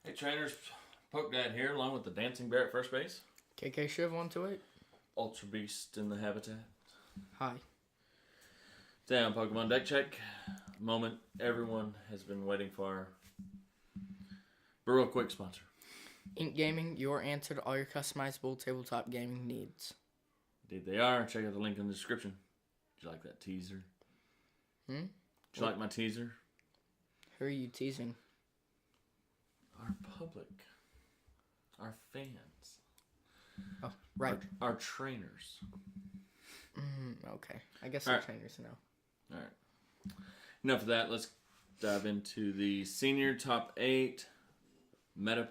Hey trainers, Poke Dad here, along with the Dancing Bear at first base. KK Shiv 128. Ultra Beast in the habitat. Hi. Down Pokemon deck check. Moment everyone has been waiting for. But real quick sponsor. Ink Gaming, your answer to all your customizable tabletop gaming needs. Indeed they are. Check out the link in the description. Did you like that teaser? Did you like my teaser? Who are you teasing? Our public. Our fans. Oh, right. Our trainers. Okay. I guess the trainers know. Alright. Enough of that. Let's dive into the senior top 8 meta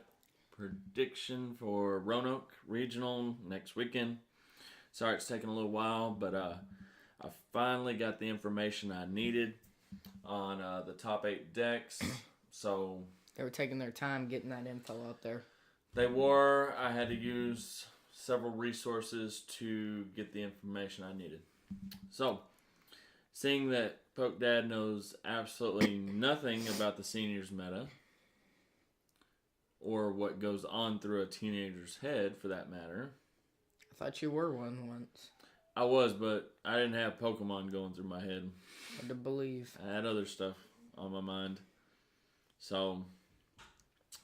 prediction for Roanoke Regional next weekend. Sorry it's taking a little while, but I finally got the information I needed on the top 8 decks. So They were taking their time getting that info out there. they were. I had to use several resources to get the information I needed. So, seeing that Poke Dad knows absolutely nothing about the seniors meta, or what goes on through a teenager's head for that matter. I thought you were one once. I was, but I didn't have Pokemon going through my head. Hard to believe. I had other stuff on my mind. So,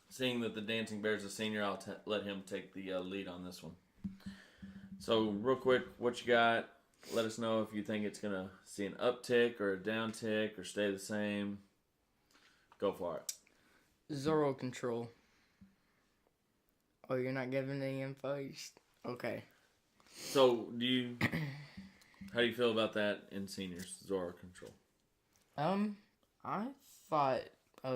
seeing that the Dancing Bear's a senior, I'll let him take the lead on this one. So, real quick, what you got? Let us know if you think it's going to see an uptick or a downtick or stay the same. Go for it. Zoro Control. Oh, you're not giving any info? Okay. So, how do you feel about that in seniors, Zoro Control? I thought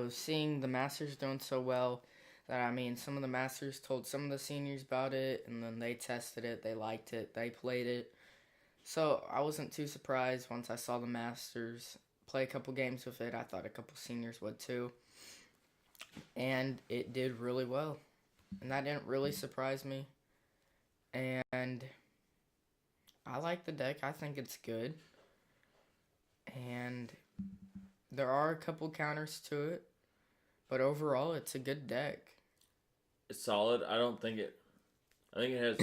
seeing the Masters doing so well that, some of the Masters told some of the seniors about it, and then they tested it, they liked it, they played it. So I wasn't too surprised once I saw the Masters play a couple games with it. I thought a couple seniors would too. And it did really well. And that didn't really surprise me. And I like the deck. I think it's good. And there are a couple counters to it. But overall, it's a good deck. It's solid. I think it has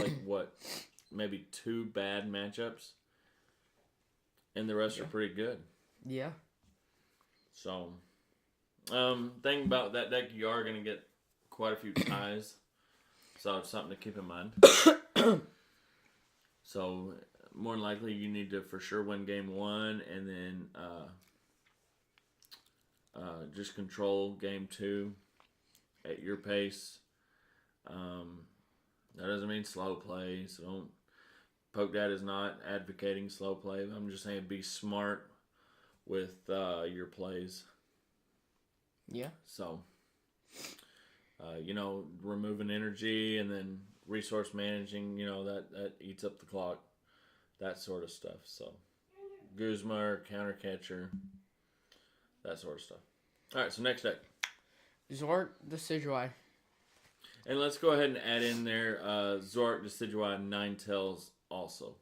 maybe 2 bad matchups. And the rest are pretty good. Yeah. So, thing about that deck, you are going to get quite a few ties. So it's something to keep in mind. So, more than likely, you need to for sure win game 1 and then just control game 2 at your pace. That doesn't mean slow play, so don't. Poke Dad is not advocating slow play. I'm just saying be smart with your plays. Yeah. So, removing energy and then resource managing, that eats up the clock. That sort of stuff. So, Guzma, counter catcher, that sort of stuff. All right, so next deck. Zork Decidueye. And let's go ahead and add in there Zork Decidueye Ninetales also.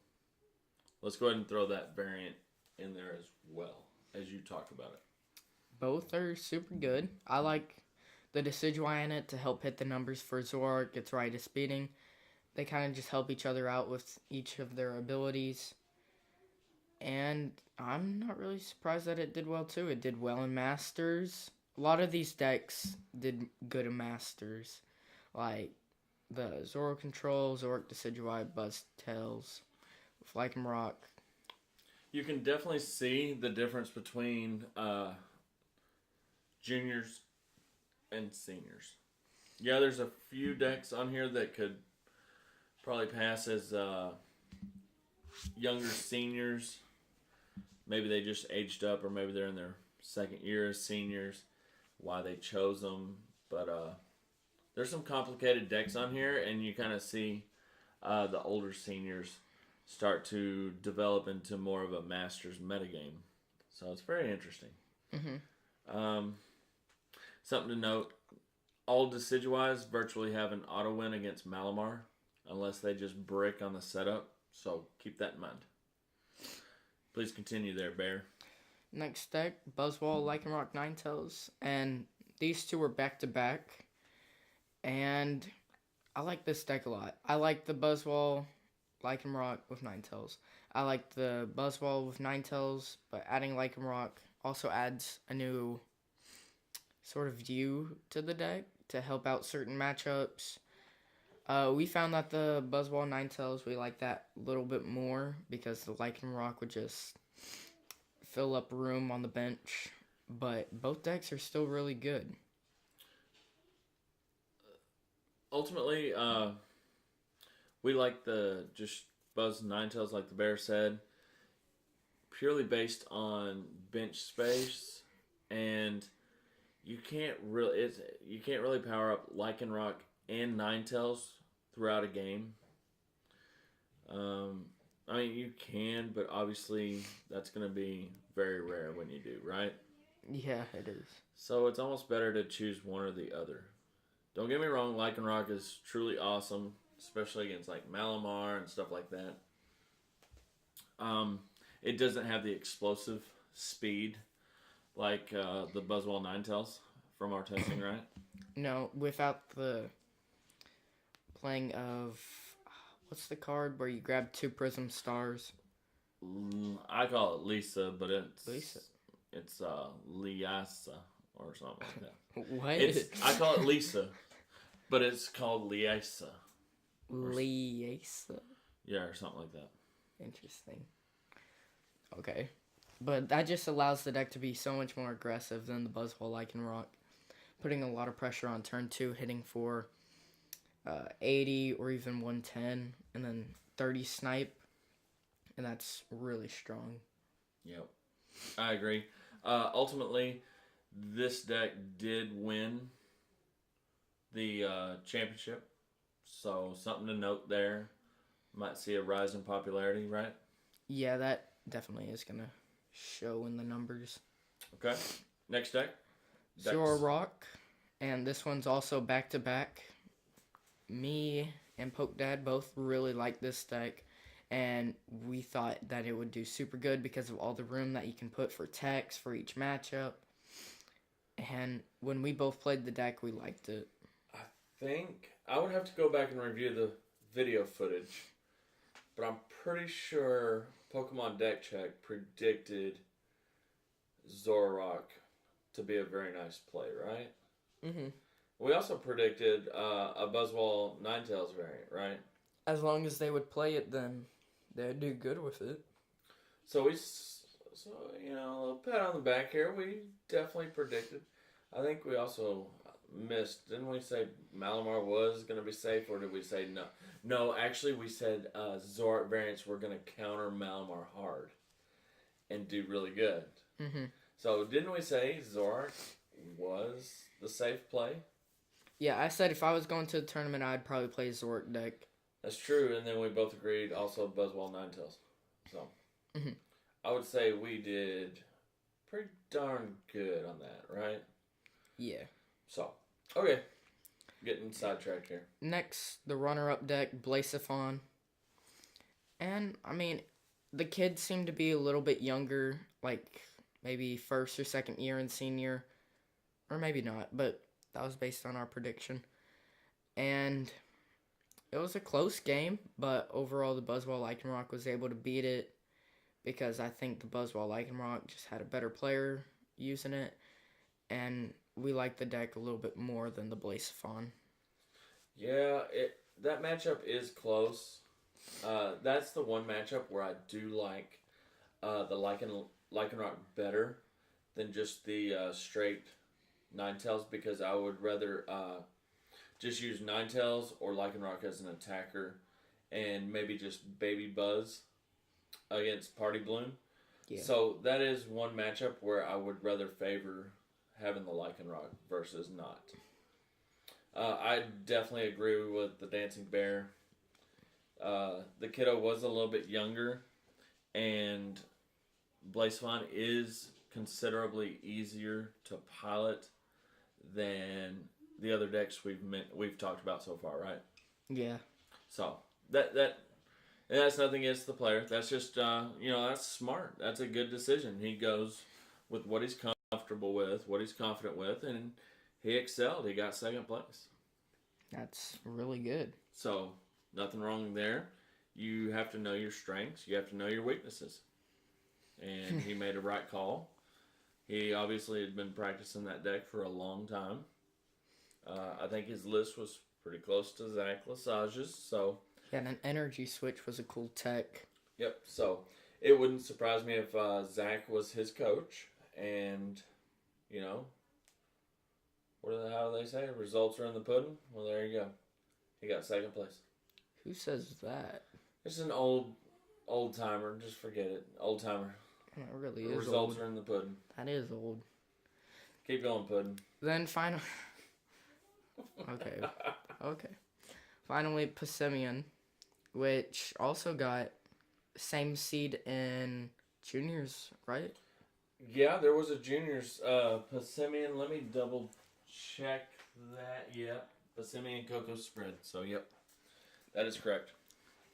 Let's go ahead and throw that variant in there as well as you talk about it. Both are super good. I like the Decidueye in it to help hit the numbers for Zork. It's right as speeding. They kind of just help each other out with each of their abilities. And I'm not really surprised that it did well too. It did well in Masters. A lot of these decks did good in Masters. Like the Zoro Control, Zork Decidueye, Buzztails, Flycam You can definitely see the difference between juniors and seniors. Yeah, there's a few decks on here that could probably pass as younger seniors. Maybe they just aged up, or maybe they're in their second year as seniors. Why they chose them, but there's some complicated decks on here, and you kind of see the older seniors start to develop into more of a Masters metagame. So it's very interesting. Mm-hmm. Something to note, all Decidueyes virtually have an auto win against Malamar, unless they just brick on the setup. So keep that in mind. Please continue there, Bear. Next deck, Buzzwole, Lycanroc, Ninetales, and these two were back-to-back. And I like this deck a lot. I like the Buzzwole Lycanroc with Ninetales. I like the Buzzwole with Ninetales, but adding Lycanroc also adds a new sort of view to the deck to help out certain matchups. We found that the Buzzwole Ninetales, we like that a little bit more because the Lycanroc would just fill up room on the bench. But both decks are still really good. Ultimately, we like the just Buzz Ninetales, like the Bear said, purely based on bench space, and you can't really power up Lycanroc and Ninetales throughout a game. I mean, you can, but obviously that's going to be very rare when you do, right? Yeah, it is. So it's almost better to choose one or the other. Don't get me wrong, Lycanroc is truly awesome, especially against like Malamar and stuff like that. It doesn't have the explosive speed like the Buzzwole Ninetales from our testing, right? No, without the playing of what's the card where you grab 2 Prism Stars? I call it Lisa, but Lisa. It's Liasa or something like that. What? I call it Lisa, but it's called Liasa. Liasa. Yeah, or something like that. Interesting. Okay. But that just allows the deck to be so much more aggressive than the Buzzwole Lycanroc, putting a lot of pressure on turn 2, hitting for 80 or even 110, and then 30 snipe, and that's really strong. Yep, I agree. Ultimately, this deck did win the championship, so something to note there. Might see a rise in popularity, right? Yeah, that definitely is going to show in the numbers. Okay, next deck. Zoroark, and this one's also back-to-back. Me and Poke Dad both really like this deck, and we thought that it would do super good because of all the room that you can put for techs for each matchup. And when we both played the deck, we liked it. I think I would have to go back and review the video footage, but I'm pretty sure Pokemon Deck Check predicted Zoroark to be a very nice play, right? Mm-hmm. We also predicted a Buzzwole Ninetales variant, right? As long as they would play it, then they'd do good with it. So a little pat on the back here. We definitely predicted. I think we also missed. Didn't we say Malamar was going to be safe, or did we say no? No, actually, we said Zoroark variants were going to counter Malamar hard and do really good. Mm-hmm. So didn't we say Zoroark was the safe play? Yeah, I said if I was going to the tournament, I'd probably play Zoroark deck. That's true, and then we both agreed also Buzzwole Ninetales. So Mm-hmm. I would say we did pretty darn good on that, right? Yeah. So, okay. Getting sidetracked here. Next, the runner-up deck, Blaziphon. And, I mean, the kids seem to be a little bit younger, like maybe first or second year in senior. Or maybe not, but that was based on our prediction. And it was a close game, but overall the Buzzwole Lycanroc was able to beat it because I think the Buzzwole Lycanroc just had a better player using it. And we like the deck a little bit more than the Blaziphon. Yeah, that matchup is close. That's the one matchup where I do like the Lycanroc better than just the straight Ninetales, because I would rather just use Ninetales or Lycanroc as an attacker and maybe just Baby Buzz against Party Bloom. Yeah. So that is one matchup where I would rather favor having the Lycanroc versus not. I definitely agree with the Dancing Bear. The kiddo was a little bit younger, and Blaziphon is considerably easier to pilot than the other decks we've talked about so far, right? Yeah. So and that's nothing against the player. That's just that's smart. That's a good decision. He goes with what he's comfortable with, what he's confident with, and he excelled. He got second place. That's really good. So, nothing wrong there. You have to know your strengths. You have to know your weaknesses. And he made a right call. He obviously had been practicing that deck for a long time. I think his list was pretty close to Zach Lesage's. So, Yeah, and an energy switch was a cool tech. yep. So, it wouldn't surprise me if Zach was his coach. And, you know, how do they say? Results are in the pudding? Well, there you go. He got second place. Who says that? It's an old timer. Just forget it. Old timer. That really The is results old. are in the pudding. That is old. Keep going, pudding. Then finally... Okay. Finally, Passimian, which also got same seed in juniors, right? Yeah, there was a juniors Passimian. Let me double check that. Yep. Passimian Cocoa spread. So, yep. That is correct.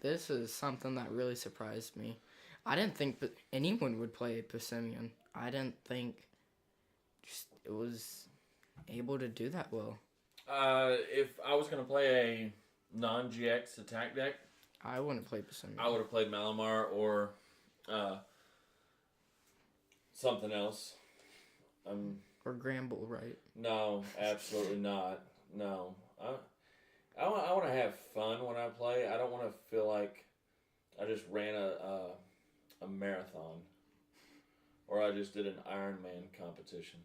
This is something that really surprised me. I didn't think anyone would play Passimian. I didn't think it was able to do that well. If I was going to play a non-GX attack deck, I wouldn't play Passimian. I would have played Malamar or something else. Or Gramble, right? No, absolutely not. No. I want to have fun when I play. I don't want to feel like I just ran a marathon. Or I just did an Ironman competition.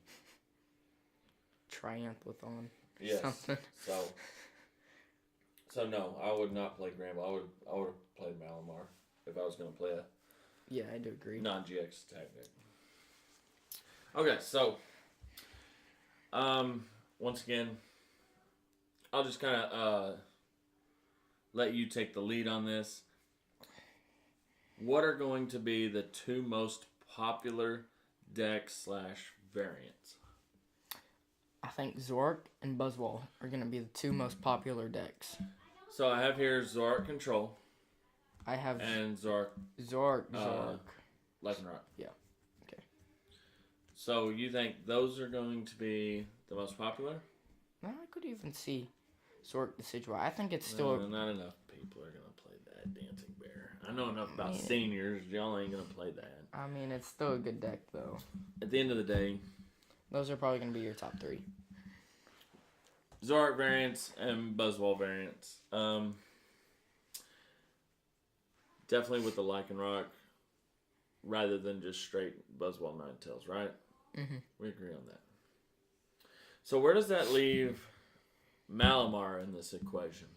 Triumphathon. Yes. Something. So no, I would not play Gramble. I would have played Malamar if I was going to play a Yeah, I do agree. non-GX attack deck. Okay, so once again, I'll just kind of let you take the lead on this. What are going to be the two most popular decks / variants? I think Zork and Buzzwall are going to be the two most popular decks. So I have here Zork Control. I have and Zork Zork. Life and Rock. Yeah. Okay. So you think those are going to be the most popular? No, I could even see Zork the Sigil. I think it's still... No, not enough people are going to play that Dancing Bear. I know enough about seniors. Y'all ain't going to play that. I mean, it's still a good deck, though. At the end of the day... Those are probably going to be your top three. Zork variants and Buzzwall variants. Definitely with the Lycanroc rather than just straight Buzzwall Ninetales, right? Mm-hmm. We agree on that. So where does that leave Malamar in this equation?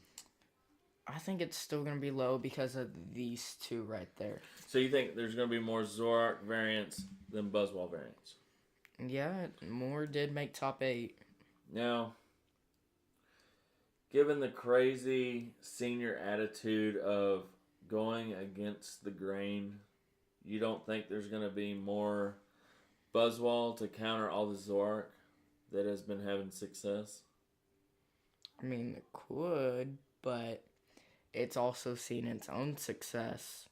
I think it's still going to be low because of these two right there. So you think there's going to be more Zork variants than Buzzwall variants? Yeah, more did make top 8. Now, given the crazy senior attitude of going against the grain, you don't think there's going to be more Buzzwall to counter all the Zork that has been having success? I mean, it could, but it's also seen its own success,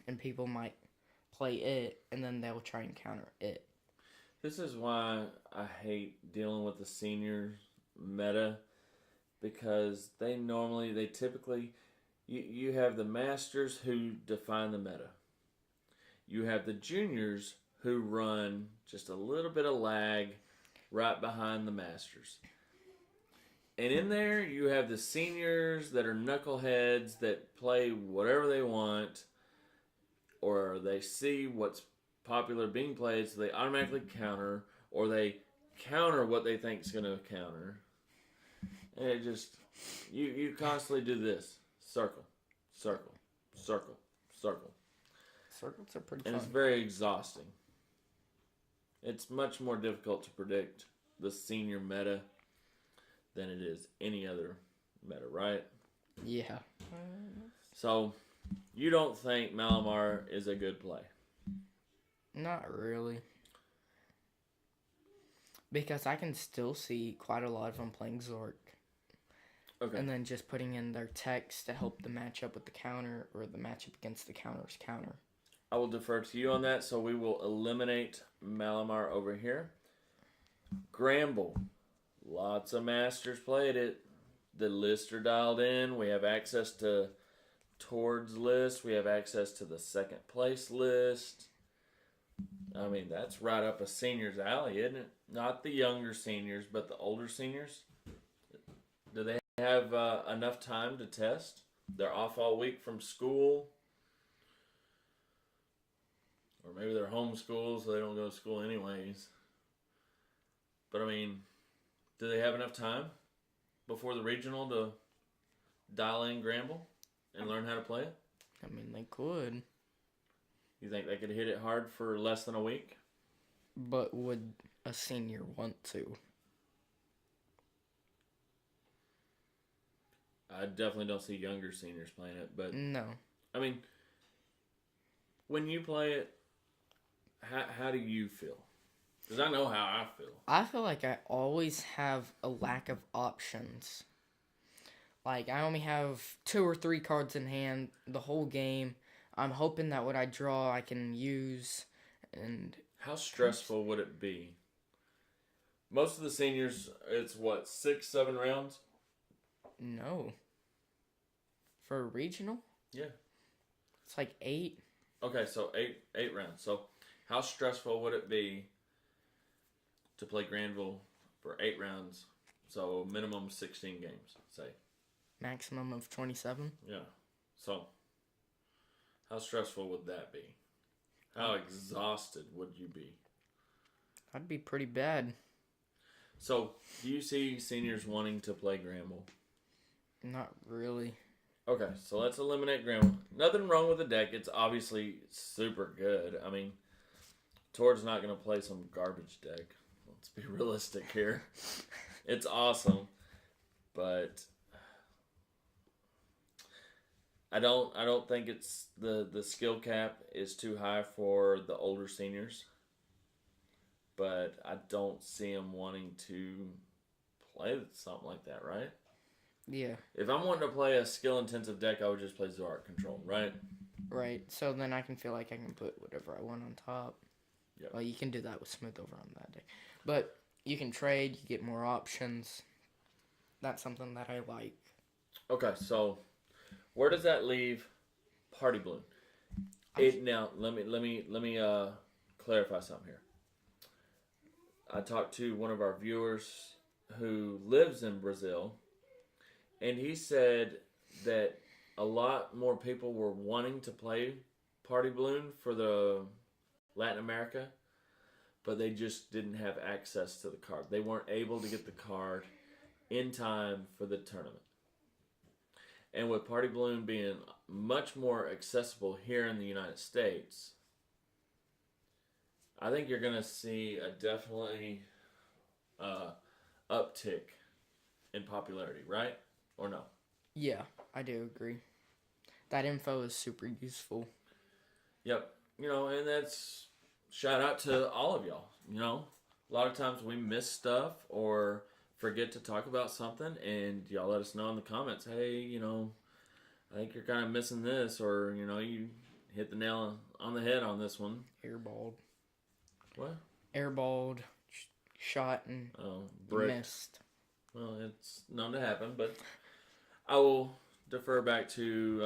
and people might play it, and then they'll try and counter it. This is why I hate dealing with the senior meta, because they typically, you have the masters who define the meta. You have the juniors who run just a little bit of lag right behind the masters. And in there, you have the seniors that are knuckleheads that play whatever they want, or they see what's popular being played, so they automatically counter, or they counter what they think is going to counter. And it just, you constantly do this. Circle, circle, circle, circle. Circles are pretty And fun. it's very exhausting. It's much more difficult to predict the senior meta than it is any other meta, right? Yeah. So, you don't think Malamar is a good play? Not really. Because I can still see quite a lot of them playing Zork. Okay. And then just putting in their text to help the match up with the counter, or the matchup against the counter's counter. I will defer to you on that, so we will eliminate Malamar over here. Gramble. Lots of masters played it. the lists are dialed in. We have access to Tord's list. We have access to the second place list. I mean, that's right up a senior's alley, isn't it? Not the younger seniors, but the older seniors. Do they have enough time to test? They're off all week from school. Or maybe they're homeschooled, so they don't go to school anyways. But I mean, do they have enough time before the regional to dial in Granville and learn how to play it? I mean, they could. You think they could hit it hard for less than a week? But would a senior want to? I definitely don't see younger seniors playing it, but No. I mean, when you play it, how do you feel? Because I know how I feel. I feel like I always have a lack of options. Like, I only have 2 or 3 cards in hand the whole game. I'm hoping that what I draw I can use. And how stressful would it be? Most of the seniors, it's what, 6, 7 rounds? No. For a regional? Yeah. It's like 8. Okay, so eight rounds. So how stressful would it be to play Granville for 8 rounds? So minimum 16 games, say. Maximum of 27. Yeah. So how stressful would that be? How exhausted would you be? That'd be pretty bad. So do you see seniors wanting to play Granville? Not really. Okay, so let's eliminate Granville. Nothing wrong with the deck. It's obviously super good. I mean, Tord's not going to play some garbage deck. Let's be realistic here. It's awesome, but I don't think it's the skill cap is too high for the older seniors. But I don't see them wanting to play something like that, right? Yeah. If I'm wanting to play a skill-intensive deck, I would just play Zorak Control, right? Right. So then I can feel like I can put whatever I want on top. Yep. Well, you can do that with Smooth Over on that deck. But you can trade, you get more options. That's something that I like. Okay, so where does that leave Party Balloon? Now let me clarify something here. I talked to one of our viewers who lives in Brazil, and he said that a lot more people were wanting to play Party Balloon for the Latin America, but they just didn't have access to the card. They weren't able to get the card in time for the tournament. And with Party Balloon being much more accessible here in the United States, I think you're going to see a definitely uptick in popularity, right? Or no? Yeah, I do agree. That info is super useful. Yep. And that's shout out to all of y'all. A lot of times we miss stuff or forget to talk about something, and y'all let us know in the comments, hey, I think you're kind of missing this, or, you hit the nail on the head on this one. Airballed. What? Airballed, shot, and missed. Well, it's known to happen, but I will defer back to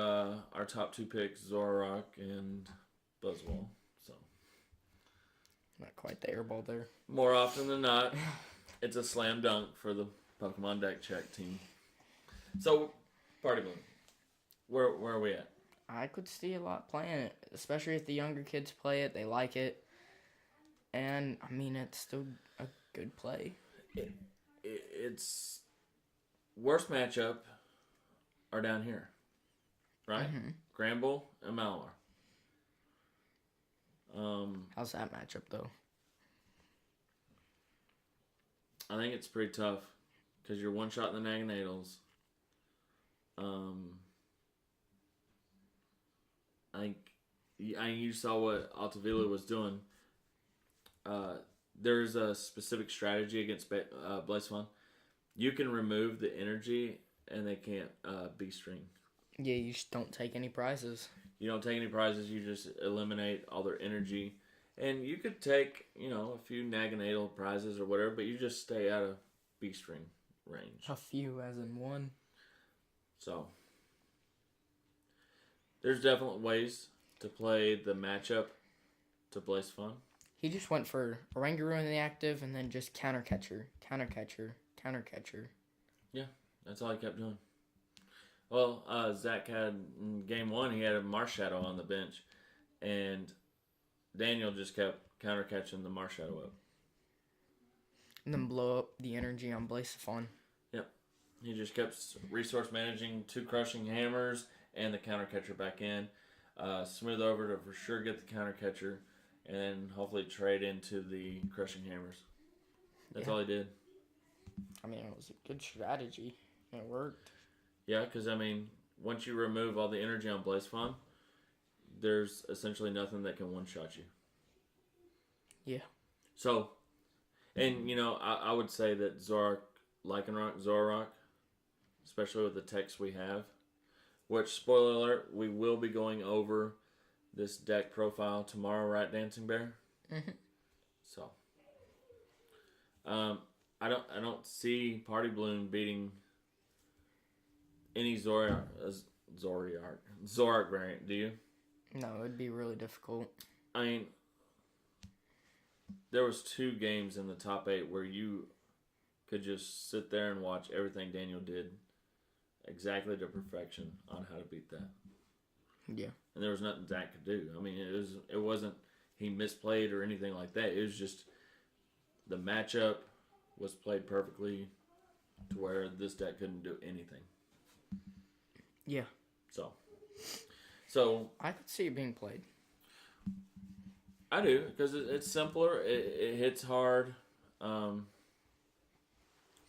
our top 2 picks, Zorak and Buzzwole. So Not quite the airball there. more often than not, it's a slam dunk for the Pokemon Deck Check team. So, Party Balloon, where are we at? I could see a lot playing it, especially if the younger kids play it. They like it. And, I mean, it's still a good play. It's worst matchup are down here, right? Mm-hmm. Granville and Malamar. How's that matchup, though? I think it's pretty tough because you're one shot in the Naganadals. I think you saw what Altavilla was doing. There's a specific strategy against Blacephalon. You can remove the energy, and they can't B-string. Yeah, you just don't take any prizes. You don't take any prizes. You just eliminate all their energy. And you could take, a few Naganadal prizes or whatever, but you just stay out of B-string range. A few, as in one. So there's definitely ways to play the matchup to Blaze fun. He just went for Oranguru in the active and then just counter catcher, counter catcher, counter catcher. Yeah, that's all he kept doing. Well, Zach had in game 1, he had a Marshadow on the bench, and Daniel just kept counter catching the Marshadow up. And then blow up the energy on Blacephone. Yep. He just kept resource managing 2 crushing hammers and the counter catcher back in. Smooth over to for sure get the counter catcher, and then hopefully trade into the crushing hammers. That's all he did. I mean, it was a good strategy. It worked. Yeah, because, I mean, once you remove all the energy on Blazephone, there's essentially nothing that can one-shot you. Yeah. So, and, I would say that Zoroark, especially with the techs we have, which, spoiler alert, we will be going over this deck profile tomorrow, right, Dancing Bear? Mm-hmm. So, I don't see Party Balloon beating any Zoroark variant, do you? No, it'd be really difficult. I mean, there was 2 games in the top 8 where you could just sit there and watch everything Daniel did exactly to perfection on how to beat that. Yeah. And there was nothing Zach could do. I mean, it wasn't he misplayed or anything like that. It was just the matchup was played perfectly to where this deck couldn't do anything. Yeah. So I could see it being played. I do, because it's simpler. It hits hard. I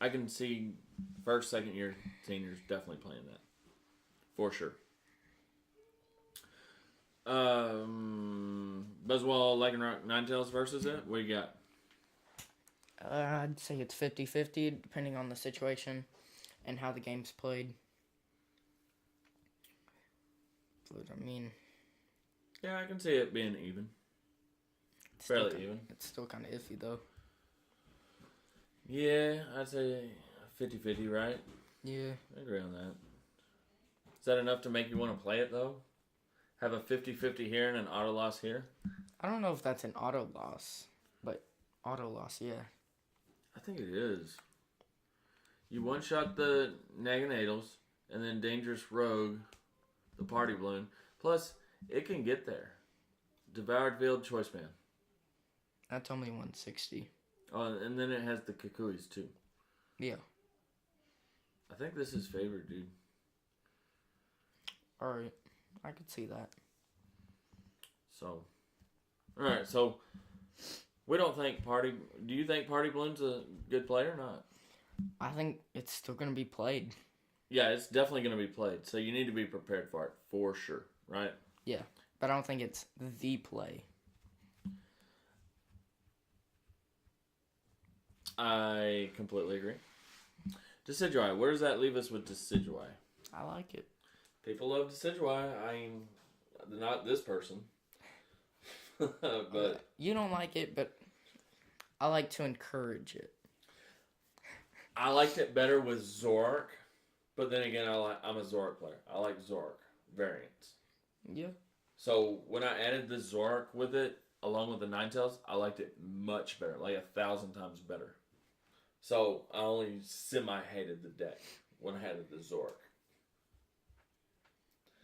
can see first, second year seniors definitely playing that. For sure. Buzzwall, Lycanroc, Ninetales versus it. What do you got? I'd say it's 50-50, depending on the situation and how the game's played. But, I mean... Yeah, I can see it being even. Fairly even. It's still kind of iffy, though. Yeah, I'd say 50-50, right? Yeah. I agree on that. Is that enough to make you want to play it, though? Have a 50-50 here and an auto loss here? I don't know if that's an auto loss, but auto loss, yeah. I think it is. You one-shot the Naganadals, and then Dangerous Rogue, the Party Balloon. Plus, it can get there. Devoured Field, Choice Man. That's only 160. Oh, and then it has the Kukuis, too. Yeah. I think this is favored, dude. Alright. I could see that. So, alright, so we don't think do you think Party Balloon's a good player or not? I think it's still going to be played. Yeah, it's definitely going to be played, so you need to be prepared for it, for sure, right? Yeah, but I don't think it's the play. I completely agree. Decidueye, where does that leave us with Decidueye? I like it. People love Decidueye. I mean, not this person. But you don't like it, but I like to encourage it. I liked it better with Zoroark, but then again, I'm a Zoroark player. I like Zoroark variants. Yeah. So when I added the Zoroark with it, along with the Ninetales, I liked it much better, like 1,000 times better. So I only semi-hated the deck when I had the Zoroark.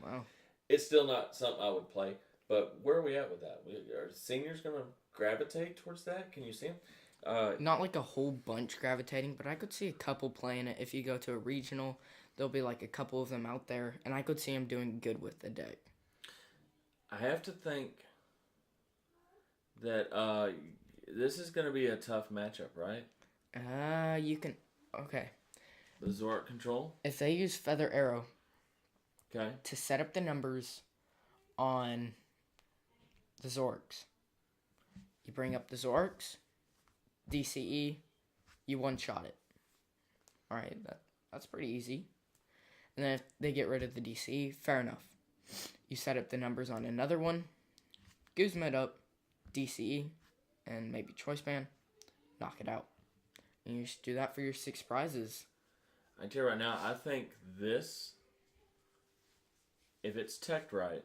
Wow. It's still not something I would play, but where are we at with that? Are seniors going to gravitate towards that? Can you see them? Not like a whole bunch gravitating, but I could see a couple playing it. If you go to a regional, there'll be like a couple of them out there, and I could see them doing good with the deck. I have to think that this is going to be a tough matchup, right? You can... Okay. The Zoroark control? If they use Feather Arrow... Okay. To set up the numbers on the Zorks. You bring up the Zorks, DCE, you one-shot it. Alright, that's pretty easy. And then if they get rid of the DCE, fair enough. You set up the numbers on another one, Guzma it up, DCE, and maybe Choice Band, knock it out. And you just do that for your 6 prizes. I tell you right now, I think this if it's teched right,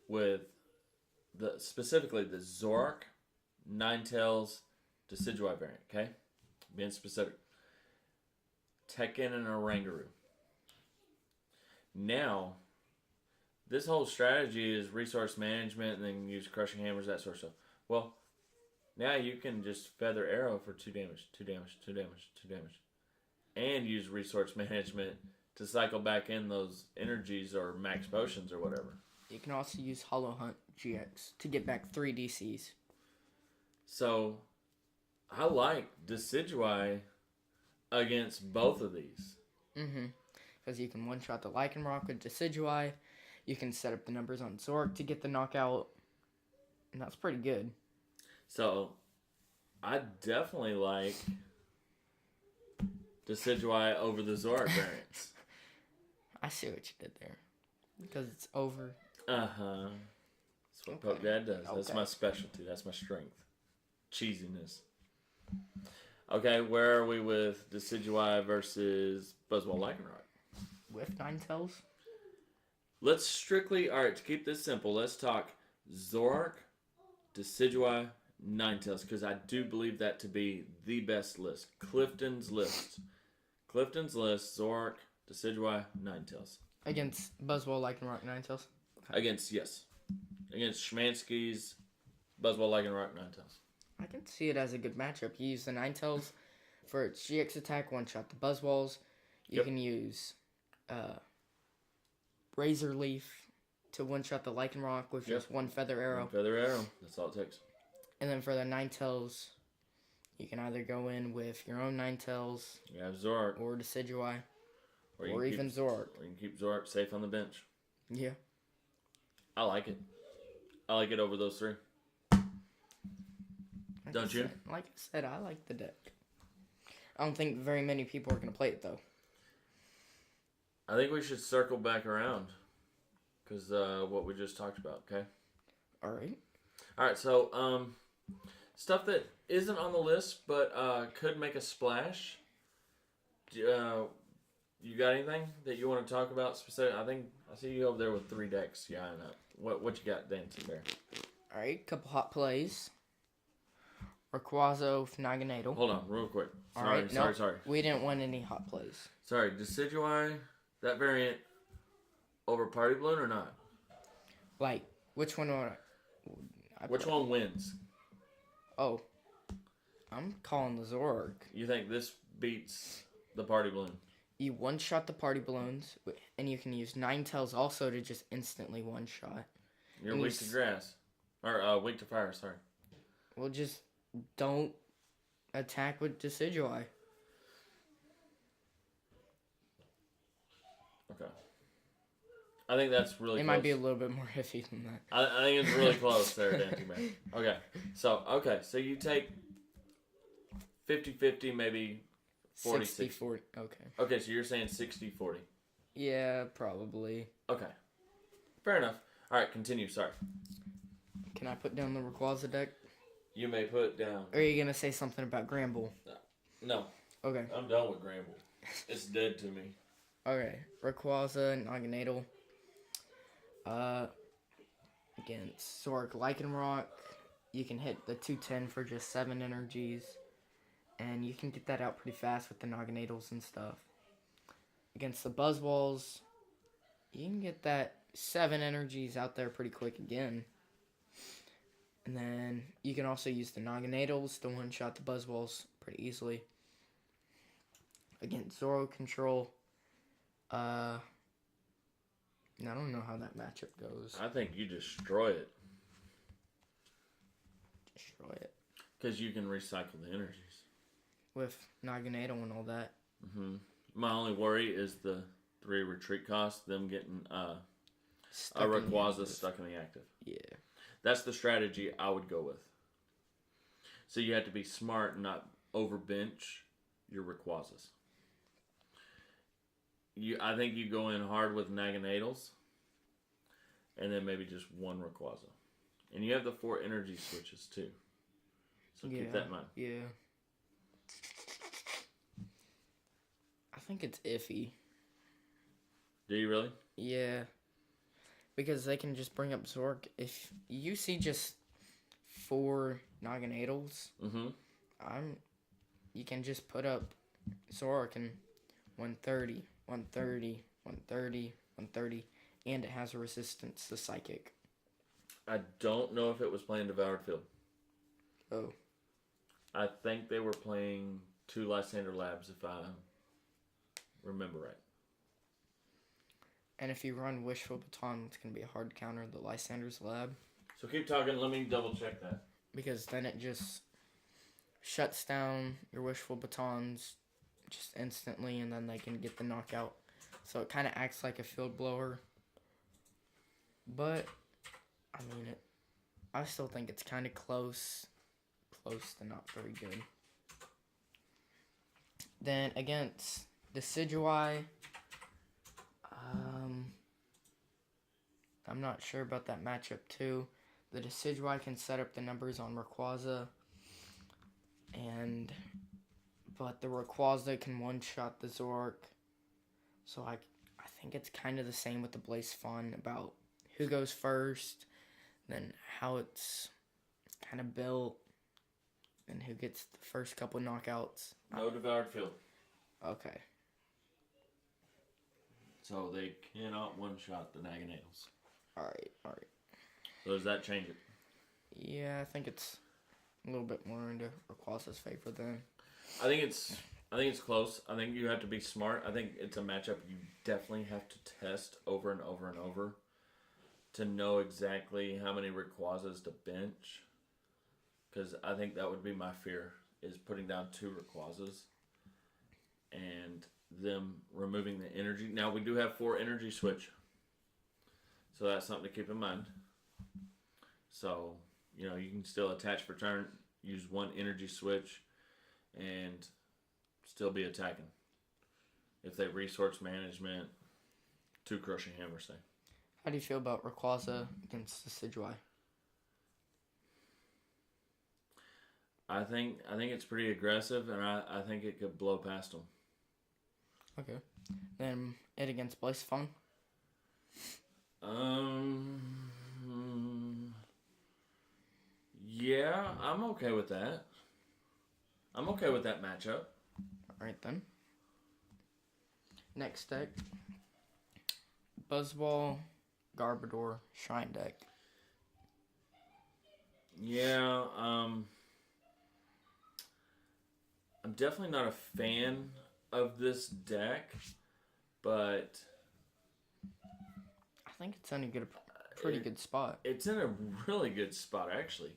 with specifically the Zorak, Ninetales, Decidueye variant, okay? Being specific. Tekken and Oranguru. Now, this whole strategy is resource management and then use crushing hammers, that sort of stuff. Well, now you can just Feather Arrow for 2 damage, 2 damage, 2 damage, 2 damage. And use resource management to cycle back in those energies or max potions or whatever. You can also use Hollow Hunt GX to get back 3 DCs. So, I like Decidueye against both of these. Mm-hmm. Because you can one-shot the Lycanroc with Decidueye. You can set up the numbers on Zork to get the knockout. And that's pretty good. So, I definitely like Decidueye over the Zorak variants. I see what you did there. Because it's over. Uh-huh. That's what Poke Dad does. That's my specialty. That's my strength. Cheesiness. Okay, where are we with Decidueye versus Buzzwole Lycanroc? With Ninetales? Let's strictly, alright, to keep this simple, let's talk Zorak, Decidueye, Ninetales, because I do believe that to be the best list. Clifton's list. Clifton's list, Zorak, Decidueye, Ninetales. Against Buzzwole Lycanroc Ninetales? Okay. Against Schmansky's Buzzwole Lycanroc Ninetales. I can see it as a good matchup. You use the Ninetales for its GX attack, one-shot the Buzzwoles. You can use Razor Leaf to one-shot the Lycanroc with just one Feather Arrow. One Feather Arrow. That's all it takes. And then for the Ninetales, you can either go in with your own Ninetales. You have Zorak. Or Decidueye. Or even Zorak. Or you can keep Zorak safe on the bench. Yeah. I like it. I like it over those 3. Don't you? Like I said, I like the deck. I don't think very many people are going to play it, though. I think we should circle back around. Because what we just talked about, okay? Alright. Alright, so stuff that isn't on the list but could make a splash. You got anything that you want to talk about specific? I see you over there with 3 decks. Yeah, I know. What you got, Dancing Bear? Alright, couple hot plays. Rayquaza, Naganadel. Hold on, real quick. Sorry. We didn't win any hot plays. Sorry, Decidueye, that variant over Party Balloon or not? Like, which one would I Which one wins? Oh. I'm calling the Zork. You think this beats the Party Balloon? You one-shot the Party Balloons, and you can use Ninetales also to just instantly one-shot. You're weak to grass. Or weak to fire, sorry. Well, just don't attack with Decidueye. Okay. I think that's really close. It might be a little bit more iffy than that. I think it's really close there, Dancing Man. Okay. So you take 50-50, maybe 40-60. 60-40. Okay, so you're saying 60-40. Yeah, probably. Okay. Fair enough. All right, continue. Sorry. Can I put down the Rayquaza deck? You may put down. Or are you going to say something about Gramble? No. Okay. I'm done with Gramble. It's dead to me. Okay. Rayquaza, Naganadel. Against Zork Lycanroc, you can hit the 210 for just 7 energies. And you can get that out pretty fast with the Naganadels and stuff. Against the Buzzwoles, you can get that 7 energies out there pretty quick again. And then you can also use the Naganadels to one-shot the Buzzwoles pretty easily. Against Zoro Control, I don't know how that matchup goes. I think you destroy it. Destroy it. Because you can recycle the energies. With Naganadel and all that. Mm-hmm. My only worry is the 3 retreat costs, them getting a Rayquaza stuck in the active. Yeah. That's the strategy I would go with. So you have to be smart and not overbench your Rayquazas. I think you go in hard with Naganadels, and then maybe just 1 Rayquaza. And you have the 4 energy switches too. So keep that in mind. Yeah. I think it's iffy. Do you really? Yeah, because they can just bring up Zork. If you see just 4 Naganadals, Mm-hmm. you can just put up Zork and 130, 130, 130, 130, and it has a resistance to Psychic. I don't know if it was playing Devoured Field. Oh. I think they were playing 2 Lysander Labs, if I remember right. And if you run Wishful Baton, it's going to be a hard counter the Lysander's Lab. So keep talking. Let me double check that. Because then it just shuts down your Wishful Batons just instantly, and then they can get the knockout. So it kind of acts like a field blower. But, I mean, I still think it's kind of close. Close to not very good. Then against Decidueye, I'm not sure about that matchup too. The Decidueye can set up the numbers on Rayquaza, but the Rayquaza can one-shot the Zork. So I think it's kind of the same with the Blaze Fun about who goes first, then how it's kind of built, and who gets the first couple knockouts. No Devoured Field. Okay. So they cannot one-shot the Naganadels. Alright. So does that change it? Yeah, I think it's a little bit more into Rayquaza's favor then. I think it's close. I think you have to be smart. I think it's a matchup you definitely have to test over and over and over to know exactly how many Rayquazas to bench. Because I think that would be my fear, is putting down 2 Rayquazas and them removing the energy. Now, we do have 4 energy switch. So that's something to keep in mind. So, you can still attach for turn, use 1 energy switch, and still be attacking. If they resource management, 2 crushing hammers thing. How do you feel about Rayquaza against Decidueye? I think it's pretty aggressive, and I think it could blow past them. Okay. Then it against Blaze Fun? Yeah, I'm okay with that. I'm okay with that matchup. Alright then. Next deck. Buzzball, Garbodor, Shrine deck. Yeah, I'm definitely not a fan of this deck, but I think it's in a pretty good spot. It's in a really good spot, actually.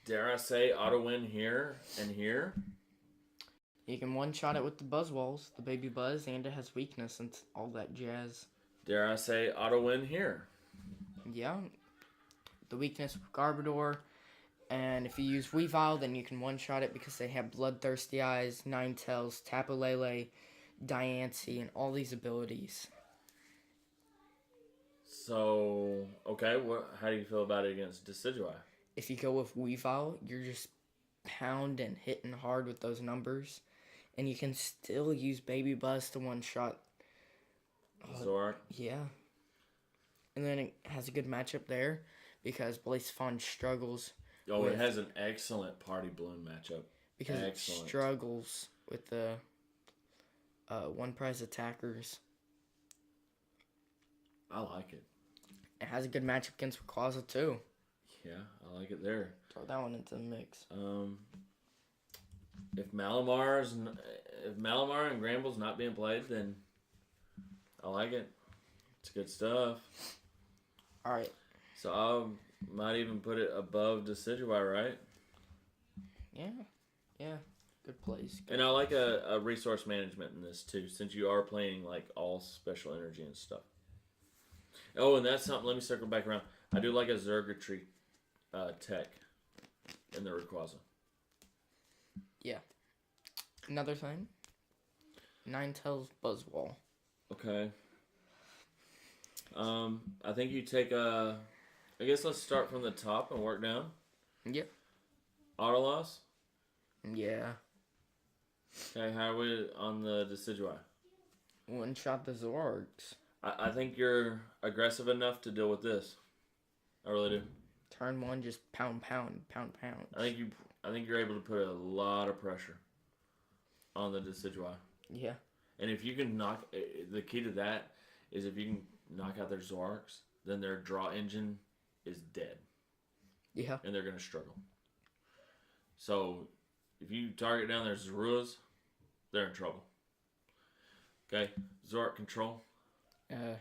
Dare I say auto win here and here? You can one-shot it with the Buzzwalls, the Baby Buzz, and it has weakness and all that jazz. Dare I say auto win here? Yeah. The weakness with Garbodor. And if you use Weavile, then you can one-shot it because they have Bloodthirsty Eyes, Ninetales, Tapu Lele, Diancie, and all these abilities. So, okay, how do you feel about it against Decidueye? If you go with Weavile, you're just pounding, hitting hard with those numbers. And you can still use Baby Buzz to one-shot. Zork? Yeah. And then it has a good matchup there because Blaze Fun struggles. Oh, it has an excellent Party Balloon matchup. Because it struggles with the one prize attackers. I like it. It has a good matchup against Rayquaza too. Yeah, I like it there. Throw that one into the mix. If Malamar and Gramble's not being played, then I like it. It's good stuff. All right. So I might even put it above Decidueye, right? Yeah. Good plays. And I like a resource management in this too, since you are playing like all special energy and stuff. Oh, and that's something. Let me circle back around. I do like a Zergatry tech in the Rayquaza. Yeah. Another thing. Ninetales Buzzwall. Okay. I think you take I guess let's start from the top and work down. Yep. Auto loss. Yeah. Okay, how are we on the Decidueye? one-shot the Zorks. I think you're aggressive enough to deal with this. I really do. Turn 1, just pound. I think you're able to put a lot of pressure on the Decidueye. Yeah. And if you can the key to that is if you can knock out their Zorks, then their draw engine is dead. Yeah. And they're going to struggle. So, if you target down their Zoruas, they're in trouble. Okay, Zork control. I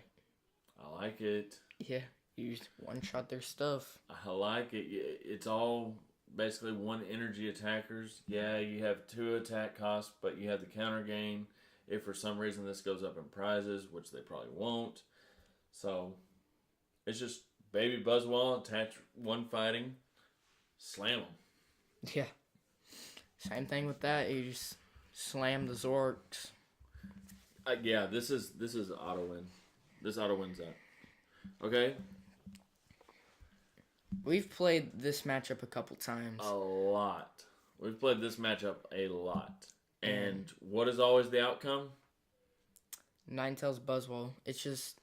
like it. Yeah, you just one-shot their stuff. I like it. It's all basically one energy attackers. Yeah, you have 2 attack costs, but you have the counter gain. If for some reason this goes up in prizes, which they probably won't. So, it's just baby Buzzwole, attach 1 fighting, slam them. Yeah. Same thing with that. You just slam the Zorks. Yeah, this is auto win. This auto wins that. Okay. We've played this matchup a couple times. A lot. We've played this matchup a lot. And what is always the outcome? Ninetales Buzzwole. It's just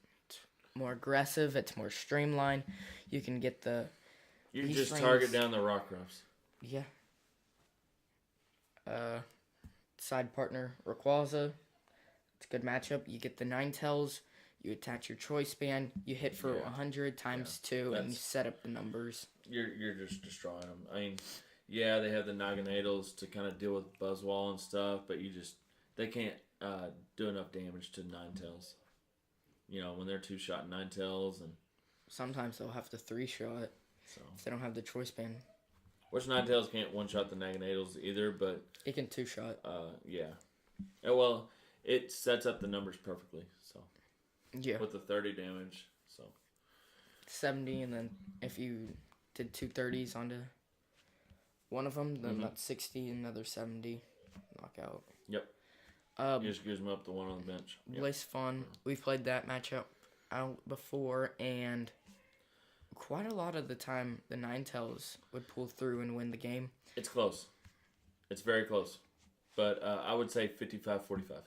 more aggressive. It's more streamlined. You can get the... You just target down the Rockruffs. Yeah. Side partner Rayquaza. It's a good matchup. You get the Ninetales. You attach your choice band. You hit for 100 times 2, and you set up the numbers. You're just destroying them. I mean, yeah, they have the Naganadels to kind of deal with Buzzwole and stuff, but they can't do enough damage to Ninetales. You know, when they're 2-shot Ninetales, and sometimes they'll have to 3-shot if they don't have the choice band. Which Ninetales can't 1-shot the Naganadels either, but it can 2-shot. Yeah. Well, it sets up the numbers perfectly. So yeah, with the 30 damage, so 70, and then if you did 2 30s onto one of them, then that's 60, another 70 knockout. Yep. You just gives them up the one on the bench. Blaze Fun. We've played that matchup out before, and quite a lot of the time the Ninetales would pull through and win the game. It's close. It's very close. But I would say 55-45.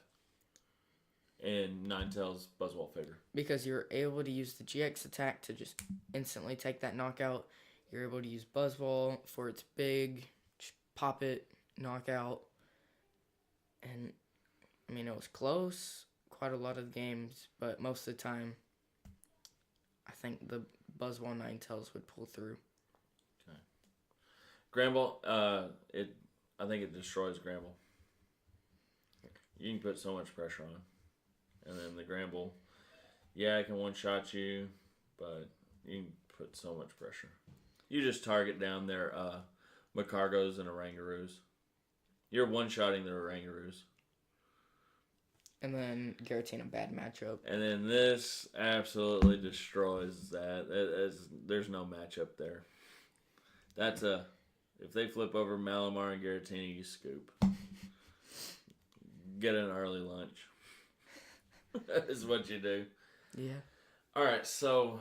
In Ninetales Buzzwole favor. Because you're able to use the GX attack to just instantly take that knockout. You're able to use Buzzwole for its big, just pop it, knockout. And, I mean, it was close quite a lot of games, but most of the time, I think the Buzzwole Ninetales would pull through. Okay. Gramble, I think it destroys Gramble. You can put so much pressure on. And then the Gramble, it can one-shot you, but you can put so much pressure. You just target down their Macargos and Orangaroos. You're one-shotting the Orangaroos. And then Giratina, bad matchup. And then this absolutely destroys that. There's no matchup there. That's if they flip over Malamar and Giratina, you scoop. Get an early lunch. That is what you do. Yeah. All right, so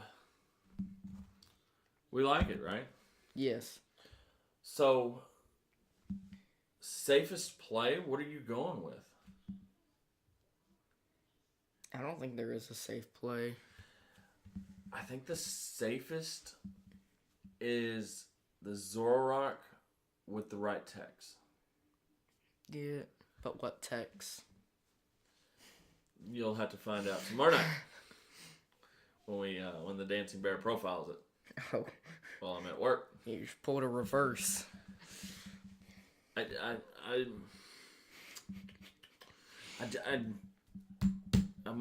we like it, right? Yes. So, safest play, what are you going with? I don't think there is a safe play. I think the safest is the Zoroark with the right text. Yeah, but what text? You'll have to find out tomorrow night when the Dancing Bear profiles it. Oh. While I'm at work. You just pulled a reverse. I'm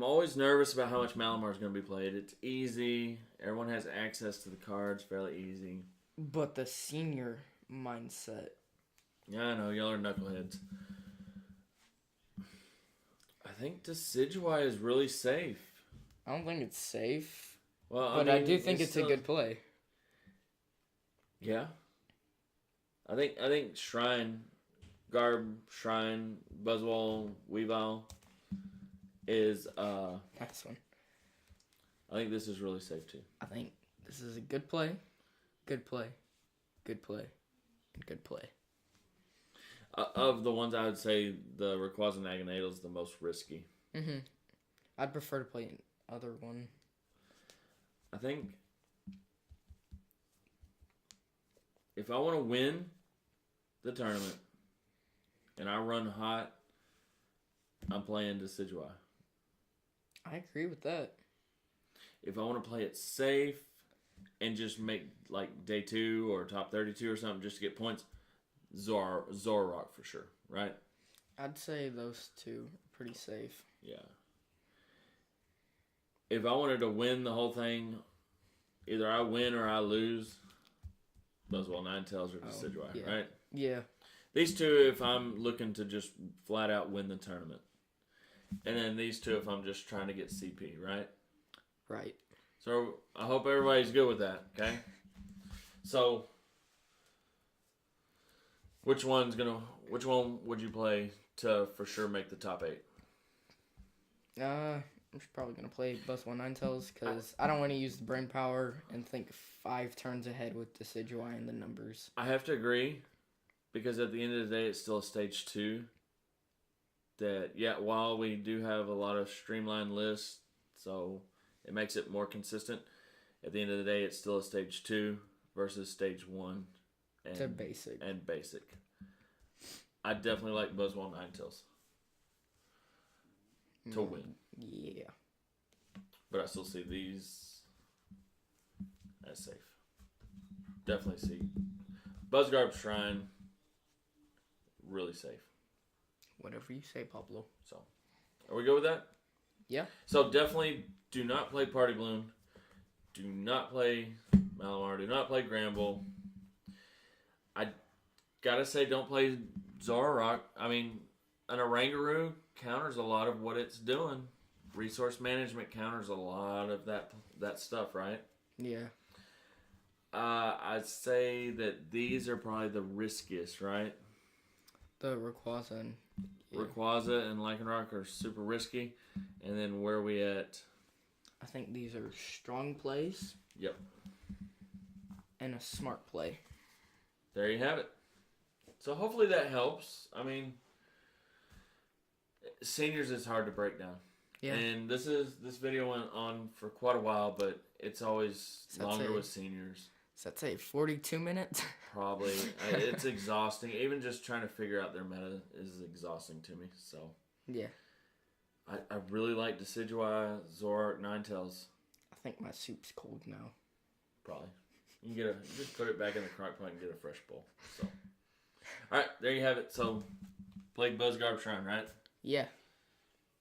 always nervous about how much Malamar is going to be played. It's easy. Everyone has access to the cards fairly easy. But the senior mindset. Yeah, I know. Y'all are knuckleheads. I think Decidueye is really safe. I don't think it's safe. Well, but I do think it's a good play. Yeah. I think Shrine, Buzzwole, Weavile is That's one. I think this is really safe too. I think this is a good play, and good play. Of the ones I would say the Rayquaza Naganadel is the most risky. Mm-hmm. I'd prefer to play another one. I think if I want to win the tournament and I run hot, I'm playing Decidueye. I agree with that. If I want to play it safe and just make like day 2 or top 32 or something just to get points, Zoroark for sure, right? I'd say those two are pretty safe. Yeah. If I wanted to win the whole thing, either I win or I lose, Buzzwole, Ninetales, or Decidueye, yeah. right? Yeah. These two if I'm looking to just flat out win the tournament. And then these two if I'm just trying to get CP, right? Right. So I hope everybody's good with that, okay? So which one would you play to for sure make the top 8? I'm probably going to play Buzzwole Ninetales because I don't want to use the brain power and think 5 turns ahead with Decidueye and the numbers. I have to agree because at the end of the day, it's still a stage 2. That, yeah, while we do have a lot of streamlined lists, so it makes it more consistent, at the end of the day, it's still a stage 2 versus stage 1 And basic. I definitely like Buzzwole Ninetales to win. Yeah. But I still see these as safe. Definitely see Buzzgarb Shrine really safe. Whatever you say, Pablo. So, are we good with that? Yeah. So definitely do not play Party Bloom. Do not play Malamar. Do not play Granbull. I gotta say, don't play Zoroark. I mean, an Oranguru counters a lot of what it's doing. Resource management counters a lot of that stuff, right? Yeah. I'd say that these are probably the riskiest, right? The Rayquaza and... Yeah. Rayquaza and Lycanroc are super risky. And then where are we at? I think these are strong plays. Yep. And a smart play. There you have it. So hopefully that helps. I mean, seniors is hard to break down. Yeah. And this video went on for quite a while, but it's always longer with seniors. Does that say 42 minutes? Probably. It's exhausting. Even just trying to figure out their meta is exhausting to me. So yeah. I really like Decidueye, Zoroark, Ninetales. I think my soup's cold now. Probably. You can just put it back in the crock pot and get a fresh bowl. So, all right, there you have it. So, play Buzzgarb Shrine, right? Yeah.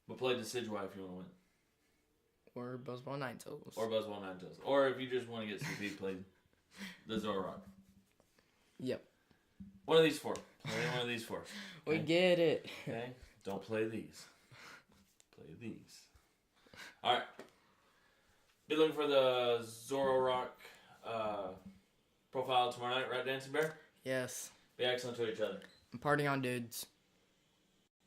But play Decidueye if you want to win. Or Buzzwole Ninetales. Or if you just want to get CP, play the Zoroark. Yep. One of these 4. Play one of these 4. Okay? We get it. Okay. Don't play these. Play these. All right. Be looking for the Zoroark profile tomorrow night, right, Dancing Bear? Yes. Be excellent to each other. Party on, dudes.